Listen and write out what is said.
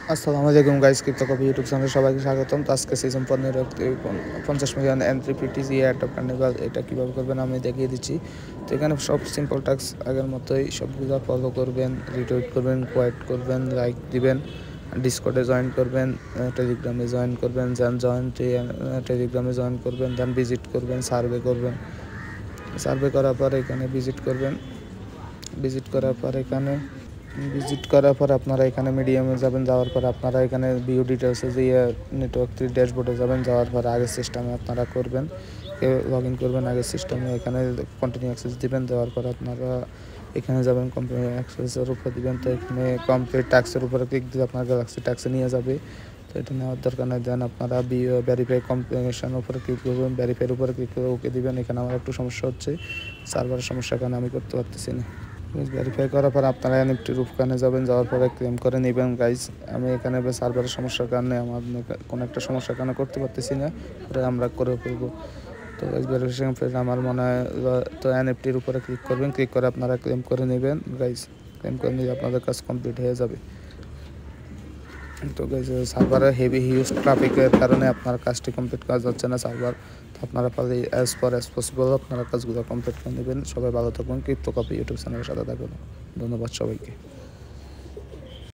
আসসালামু আলাইকুম guys, crypto copy YouTube চ্যানেলে সবাইকে স্বাগতম। তো আজকে season 15 50 million entry PTC ad of carnival এটা কীভাবে করবেন আমি দেখিয়ে দিচ্ছি। তো এখানে সব সিম্পল টাস্ক আগের মতোই সবগুলো ফলো করবেন, রিটুইট করবেন, কোয়াইট করবেন, লাইক দিবেন, ডিসকর্ডে জয়েন করবেন, টেলিগ্রামে জয়েন করবেন, টেলিগ্রামে জয়েন করবেন, দেন ভিজিট করবেন, সার্ভে করবেন। সার্ভে করার পর এখানে ভিজিট করবেন। ভিজিট করার পর আপনারা এখানে মিডিয়ামে যাবেন। যাওয়ার পর আপনারা এখানে ভিউ ডিটেলসে যে নেটওয়ার্ক 3 ড্যাশবোর্ডে যাবেন। যাওয়ার পর আগের সিস্টেমে আপনারা করবেন, লগ ইন করবেন আগের সিস্টেমে। এখানে কন্টিনিউ অ্যাক্সেস দিবেন। দেওয়ার পর আপনারা এখানে যাবেন, কন্টিনিউ অ্যাক্সেসের উপর দিবেন। তো এখানে কমপ্লিট ট্যাক্সের উপরে ক্লিক দিলে আপনার গ্যালাক্সি ট্যাক্সে নিয়ে যাবে। তো এটা নেওয়ার দরকার নেই। দেন আপনারা ভেরিফাই কম্বিনেশনের উপরে ক্লিক করবেন, ভেরিফাইয়ের উপরে ক্লিক করে ওকে দিবেন। এখানে আমার একটু সমস্যা হচ্ছে, সার্ভারের সমস্যার কারণে আমি করতে পারতেছি না। ভেরিফাই করার পর আপনারা এনএফটি রূপকানে যাবেন। যাওয়ার পরে ক্লেম করে নেবেন। গাইজ আমি এখানে সার্ভারের সমস্যার কারণে আমার কোনো একটা সমস্যার কারণে করতে পারতেছি না, পরে আমরা করে ফেলবো। তো গাইজ ভেরিফিকেশন ফেজ আমার মনে হয়। তো এনএফটির উপরে ক্লিক করবেন, ক্লিক করে আপনারা ক্লেম করে নেবেন। গাইজ ক্লেম করে নিলে আপনাদের কাজ কমপ্লিট হয়ে যাবে। তো গাইজ সার্ভারের হেভি হিউজ ট্রাফিকের কারণে আপনার কাজটি কমপ্লিট করা যাচ্ছে না সার্ভার। তো আপনারা পারলে অ্যাজ পসিবল আপনারা কাজগুলো কমপ্লিট করে নেবেন। সবাই ভালো থাকুন, ক্রিপ্টো কপি ইউটিউব চ্যানেলের সাথে থাকুন। ধন্যবাদ সবাইকে।